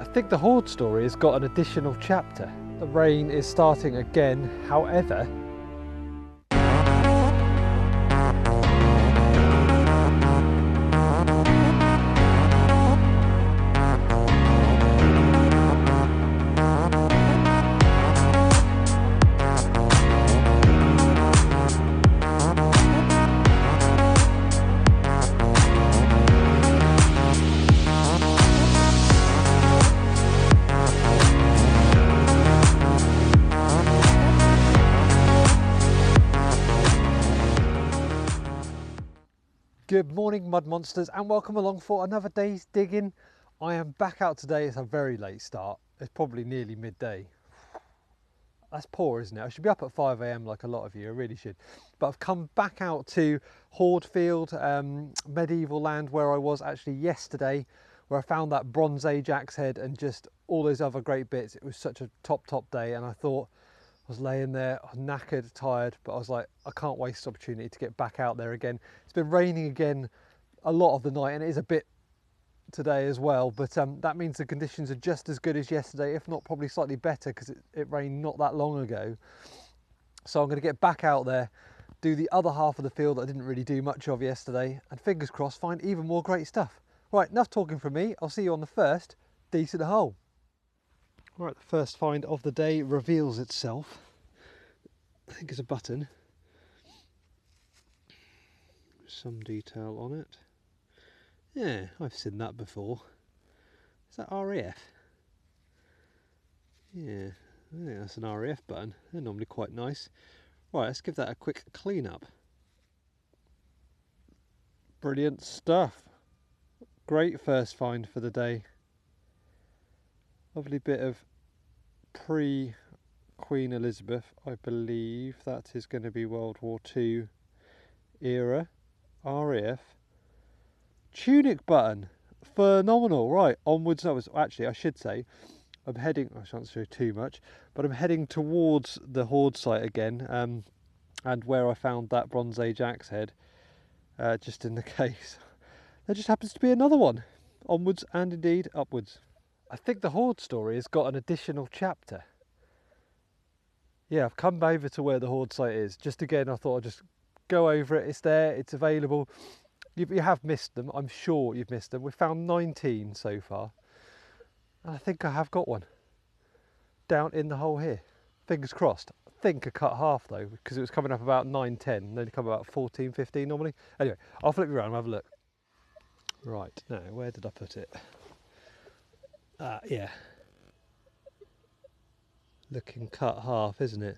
I think the HOARD story has got an additional chapter. The rain is starting again, however, good morning mud monsters and welcome along for another day's digging. I am back out today. It's a very late start. It's probably nearly midday. That's poor, isn't it? I should be up at 5 AM like a lot of you, I really should. But I've come back out to HOARD field, medieval land, where I was actually yesterday, where I found that Bronze Age axe head and just all those other great bits. It was such a top day, and I thought, I was laying there, knackered, tired, but I was like, I can't waste the opportunity to get back out there again. It's been raining again a lot of the night, and it is a bit today as well, but that means the conditions are just as good as yesterday, if not probably slightly better, because it rained not that long ago. So I'm going to get back out there, do the other half of the field that I didn't really do much of yesterday, and fingers crossed find even more great stuff. Right, enough talking from me. I'll see you on the first decent hole. Right, the first find of the day reveals itself. I think it's a button. Some detail on it. Yeah, I've seen that before. Is that RAF? Yeah, I think that's an RAF button. They're normally quite nice. Right, let's give that a quick clean up. Brilliant stuff. Great first find for the day. Lovely bit of pre-Queen Elizabeth, I believe that is going to be World War II era. RAF. Tunic button. Phenomenal. Right, onwards. Actually, I should say, I'm heading, I shan't show too much, but I'm heading towards the HOARD site again, and where I found that Bronze Age axe head, just in the case. There just happens to be another one. Onwards and indeed upwards. I think the HOARD story has got an additional chapter. Yeah, I've come over to where the HOARD site is. Just again, I thought I'd just go over it. It's there, it's available. You have missed them, I'm sure you've missed them. We've found 19 so far. And I think I have got one down in the hole here. Fingers crossed. I think I cut half though, because it was coming up about 9-10, and then come about 14-15 normally. Anyway, I'll flip you around and have a look. Right, now where did I put it? Yeah. Looking cut half, isn't it?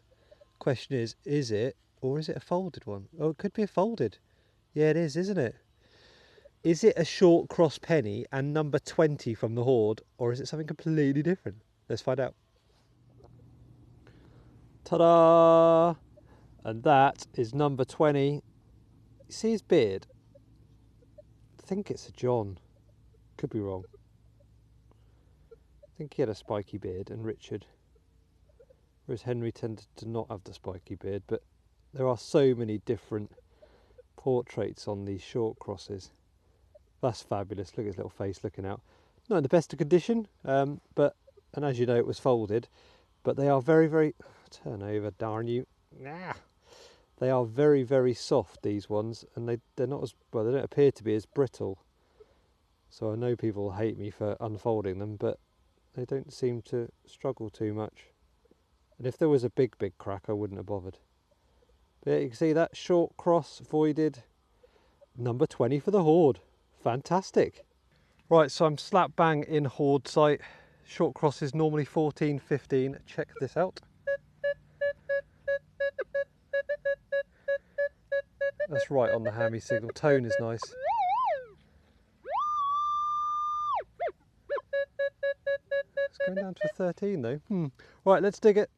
Question is it, or is it a folded one? Oh, it could be a folded. Yeah, it is, isn't it? Is it a short cross penny and number 20 from the HOARD, or is it something completely different? Let's find out. Ta-da! And that is number 20. You see his beard? I think it's a John. Could be wrong. I think he had a spiky beard, and Richard. Whereas Henry tended to not have the spiky beard, but there are so many different portraits on these short crosses. That's fabulous. Look at his little face looking out. Not in the best of condition, and as you know, it was folded, but they are very turn over, darn you. They are very soft, these ones, and they're not as well, they don't appear to be as brittle. So I know people hate me for unfolding them, but they don't seem to struggle too much. And if there was a big crack, I wouldn't have bothered. But yeah, you can see that short cross voided. Number 20 for the HOARD. Fantastic. Right, so I'm slap bang in HOARD site. Short cross is normally 14-15. Check this out. That's right on the hammy signal. Tone is nice. It's going down to a 13 though. Right, let's dig it.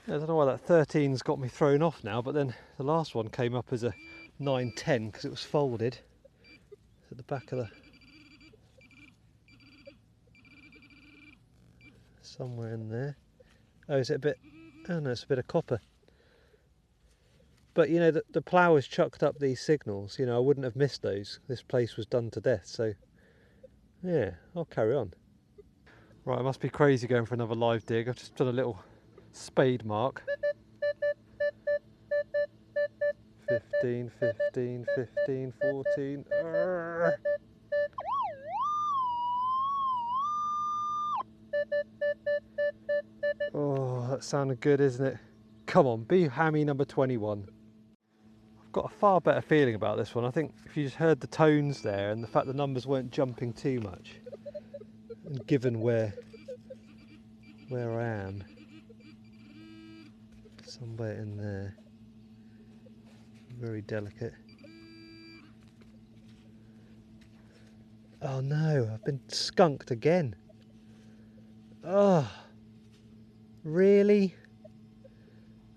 I don't know why that 13's got me thrown off now, but then the last one came up as a 9-10 because it was folded. It's at the back of the... somewhere in there. Oh, is it a bit... oh no, it's a bit of copper. But you know, the plough has chucked up these signals. You know, I wouldn't have missed those. This place was done to death, so yeah, I'll carry on. Right, I must be crazy going for another live dig. I've just done a little spade mark. 15, 15, 15, 14. Arrgh. Oh, that sounded good, isn't it? Come on, be hammy number 21. I've got a far better feeling about this one. I think if you just heard the tones there and the fact the numbers weren't jumping too much, and given where I am, somewhere in there, very delicate. Oh no, I've been skunked again. Oh, really?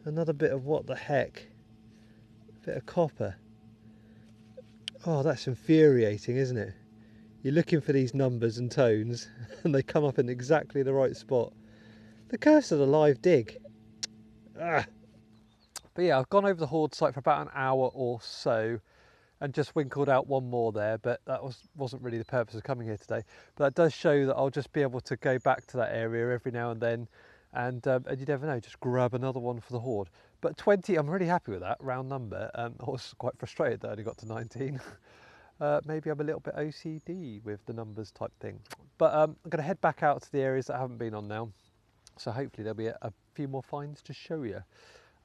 Another bit of what the heck? A bit of copper. Oh, that's infuriating, isn't it? You're looking for these numbers and tones and they come up in exactly the right spot. The curse of the live dig. Ah. But yeah, I've gone over the HOARD site for about an hour or so and just winkled out one more there, but that wasn't really the purpose of coming here today. But that does show that I'll just be able to go back to that area every now and then, and you never know, just grab another one for the HOARD. But 20, I'm really happy with that round number. I was quite frustrated that I only got to 19. Maybe I'm a little bit OCD with the numbers type thing. But I'm going to head back out to the areas that I haven't been on now. So hopefully there'll be a few more finds to show you,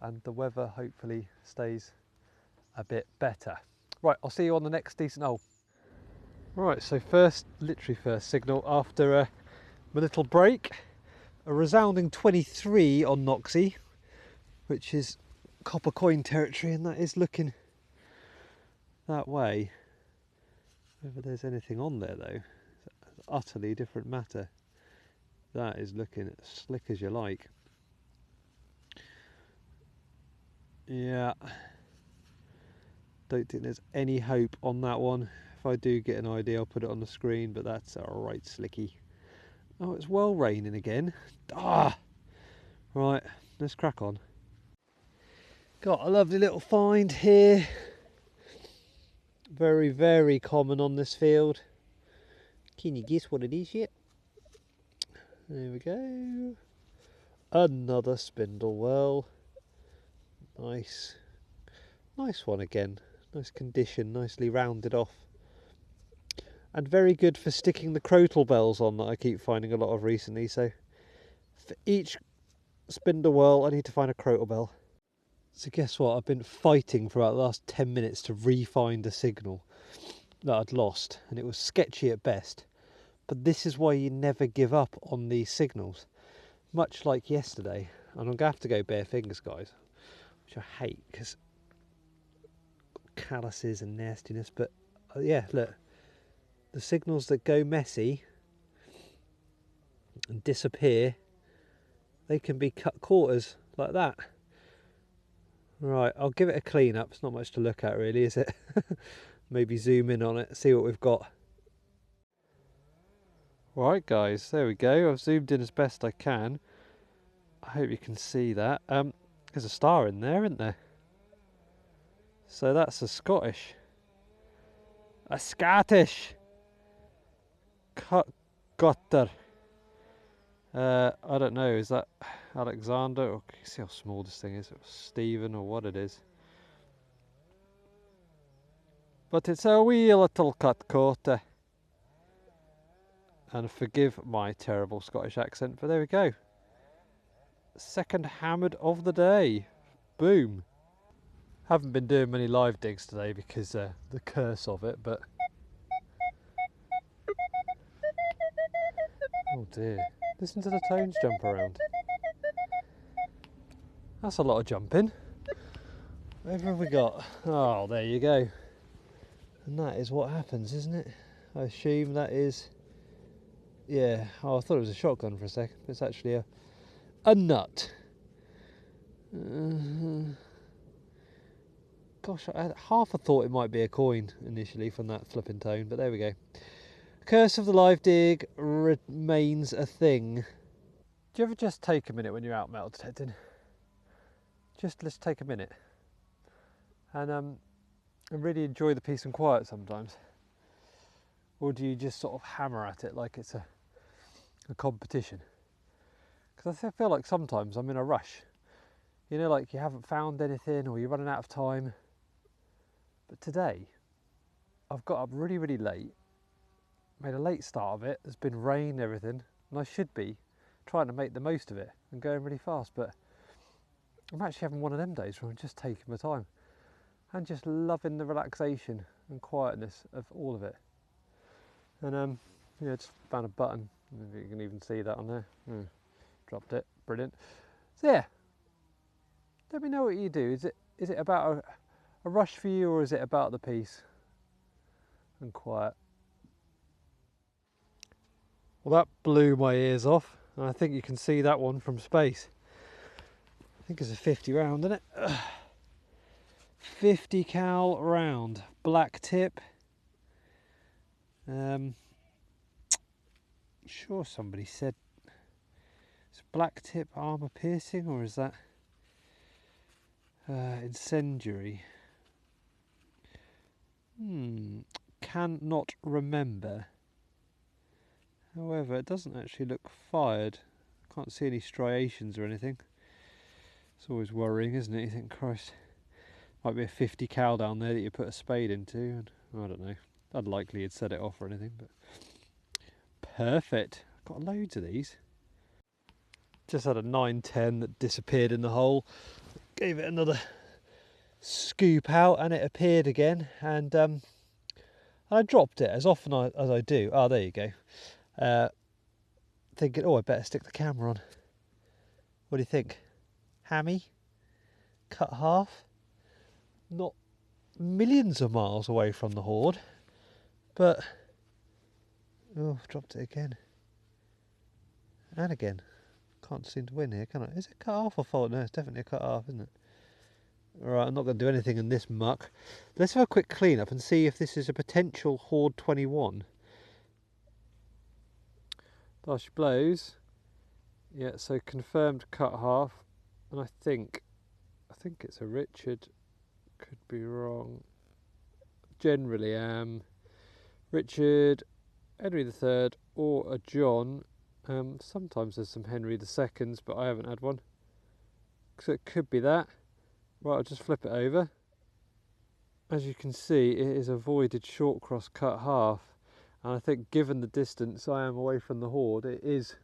and the weather hopefully stays a bit better. Right, I'll see you on the next decent hole. Right, so literally first signal after my little break. A resounding 23 on Noxie, which is copper coin territory, and that is looking that way. Whether there's anything on there though, it's an utterly different matter. That is looking as slick as you like. Yeah. Don't think there's any hope on that one. If I do get an idea, I'll put it on the screen, but that's alright slicky. Oh, it's well raining again. Ah! Right, let's crack on. Got a lovely little find here. Very, very common on this field. Can you guess what it is yet? There we go. Another spindle well. Nice. Nice one again. Nice condition, nicely rounded off. And very good for sticking the crotal bells on that I keep finding a lot of recently. So for each spindle whirl I need to find a crotal bell. So guess what? I've been fighting for about the last 10 minutes to re-find a signal that I'd lost, and it was sketchy at best. But this is why you never give up on these signals. Much like yesterday, and I'm going to have to go bare fingers, guys, which I hate because calluses and nastiness. But yeah, look, the signals that go messy and disappear, they can be cut quarters like that. Right, I'll give it a clean up. It's not much to look at really, is it? Maybe zoom in on it, see what we've got. Right guys, there we go. I've zoomed in as best I can. I hope you can see that. There's a star in there, isn't there? So that's a Scottish. A Scottish gutter. I don't know, is that Alexander? Or can you see how small this thing is? Or Stephen, or what it is. But it's a wee little cut quarter. And forgive my terrible Scottish accent, but there we go. Second hammered of the day. Boom. Haven't been doing many live digs today because the curse of it, but... Oh dear. Listen to the tones jump around. That's a lot of jumping. Whatever have we got? Oh, there you go. And that is what happens, isn't it? I assume that is... Yeah, oh, I thought it was a shotgun for a second, but it's actually a nut. Gosh, I had half a thought it might be a coin initially from that flipping tone, but there we go. Curse of the live dig remains a thing. Do you ever just take a minute when you're out metal detecting? Let's take a minute and really enjoy the peace and quiet sometimes. Or do you just sort of hammer at it like it's a competition. Because I feel like sometimes I'm in a rush. You know, like you haven't found anything or you're running out of time. But today, I've got up really, really late, made a late start of it. There's been rain and everything, and I should be trying to make the most of it and going really fast. But I'm actually having one of them days where I'm just taking my time and just loving the relaxation and quietness of all of it. And yeah, just found a button. Maybe you can even see that on there. Dropped it. Brilliant. So yeah, let me know what you do. Is it about a rush for you, or is it about the peace and quiet? Well, that blew my ears off, and I think you can see that one from space. I think it's a 50 round, isn't it? 50 cal round, black tip. Sure somebody said it's black tip armour piercing, or is that incendiary? Cannot remember. However, it doesn't actually look fired. Can't see any striations or anything. It's always worrying, isn't it? You think, Christ, might be a 50 cal down there that you put a spade into, and I don't know. Unlikely you'd set it off or anything, but perfect. Got loads of these. Just had a 910 that disappeared in the hole. Gave it another scoop out, and it appeared again. And I dropped it as often as I do. Oh, there you go. Thinking, oh, I better stick the camera on. What do you think? Hammy? Cut half? Not millions of miles away from the HOARD, but oh, I've dropped it again. And again. Can't seem to win here, can I? Is it cut half or fold? No, it's definitely a cut half, isn't it? Alright, I'm not going to do anything in this muck. Let's have a quick clean up and see if this is a potential HOARD 21. Dash blows. Yeah, so confirmed cut half. And I think it's a Richard. Could be wrong. Generally am. Richard, Henry III, or a John. Sometimes there's some Henry II's, but I haven't had one. So it could be that. Right, I'll just flip it over. As you can see, it is a voided short cross cut half. And I think given the distance I am away from the HOARD, it is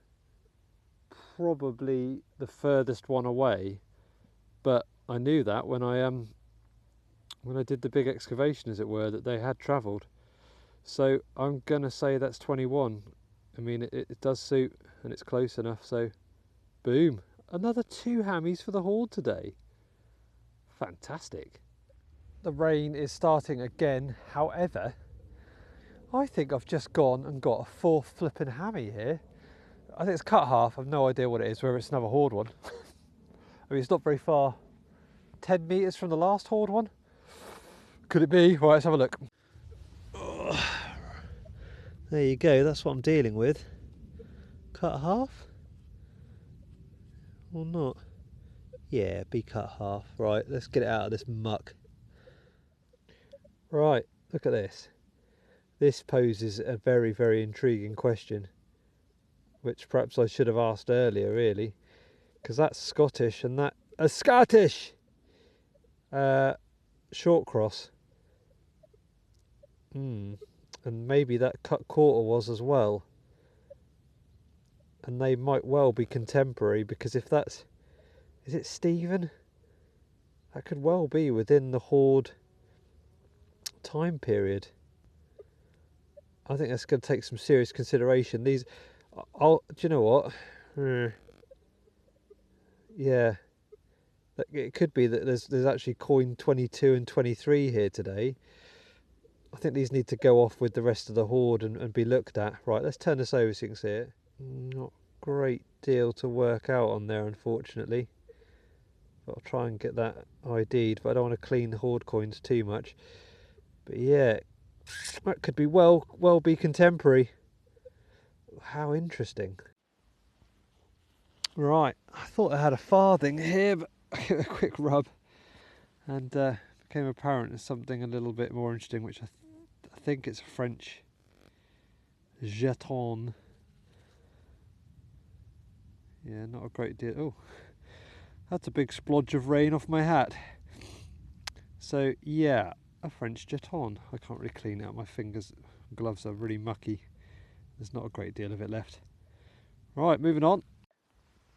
probably the furthest one away. But I knew that when I did the big excavation, as it were, that they had travelled. So I'm going to say that's 21. I mean, it does suit, and it's close enough, so boom. Another 2 hammies for the HOARD today. Fantastic. The rain is starting again, however, I think I've just gone and got a 4th flipping hammy here. I think it's cut half, I've no idea what it is, whether it's another HOARD one. I mean, it's not very far. 10 metres from the last HOARD one. Could it be? Right, let's have a look. There you go, that's what I'm dealing with. Cut half? Or not? Yeah, be cut half. Right, let's get it out of this muck. Right, look at this. This poses a very, very intriguing question, which perhaps I should have asked earlier, really, because that's Scottish, and that a Scottish short cross. And maybe that cut quarter was as well. And they might well be contemporary, because if that's... Is it Stephen? That could well be within the HOARD time period. I think that's going to take some serious consideration. These... do you know what? Yeah. It could be that there's actually coin 22 and 23 here today. I think these need to go off with the rest of the HOARD and be looked at. Right, let's turn this over so you can see it. Not a great deal to work out on there, unfortunately. But I'll try and get that ID'd, but I don't want to clean the HOARD coins too much. But yeah, that could be well be contemporary. How interesting. Right, I thought I had a farthing here, but I gave it a quick rub and became apparent as something a little bit more interesting, which I think it's a French jeton. Yeah, not a great deal. Oh, that's a big splodge of rain off my hat. So yeah, a French jeton. I can't really clean it out. My fingers, gloves are really mucky. There's not a great deal of it left. Right, moving on.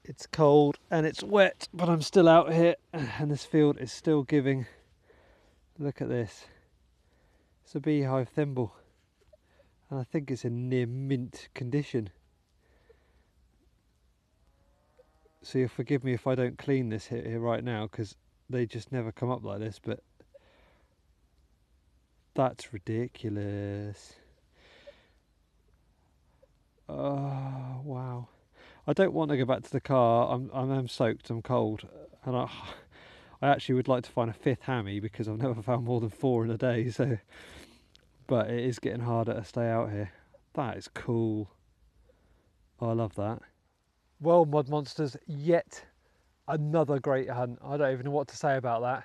It's cold and it's wet, but I'm still out here and this field is still giving. Look at this. It's a beehive thimble. And I think it's in near mint condition. So you'll forgive me if I don't clean this here right now, because they just never come up like this, but that's ridiculous. Oh wow. I don't want to go back to the car. I'm soaked, I'm cold, and I actually would like to find a fifth hammy because I've never found more than 4 in a day, so but it is getting harder to stay out here. That is cool. Oh, I love that. Well, Mud Monsters, yet another great hunt. I don't even know what to say about that.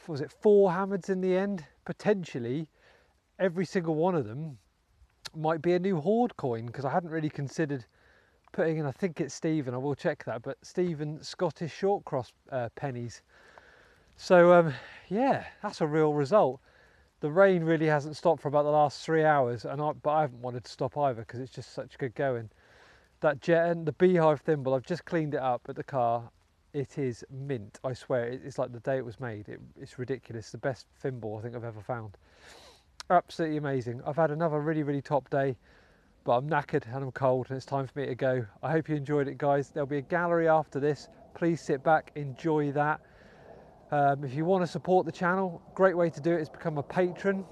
Was it 4 hammers in the end? Potentially every single one of them might be a new HOARD coin, because I hadn't really considered putting in, I think it's Stephen, I will check that, but Stephen Scottish short cross pennies. So yeah, that's a real result. The rain really hasn't stopped for about the last 3 hours, but I haven't wanted to stop either because it's just such good going. That jeton, the beehive thimble, I've just cleaned it up at the car. It is mint, I swear. It's like the day it was made. It's ridiculous. The best thimble I think I've ever found. Absolutely amazing. I've had another really, really top day, but I'm knackered and I'm cold and it's time for me to go. I hope you enjoyed it, guys. There'll be a gallery after this. Please sit back, enjoy that. If you want to support the channel, great way to do it is become a patron.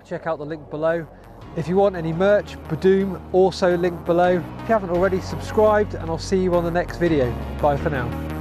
Check out the link below. If you want any merch, Badoom, also linked below. If you haven't already, subscribed, and I'll see you on the next video. Bye for now.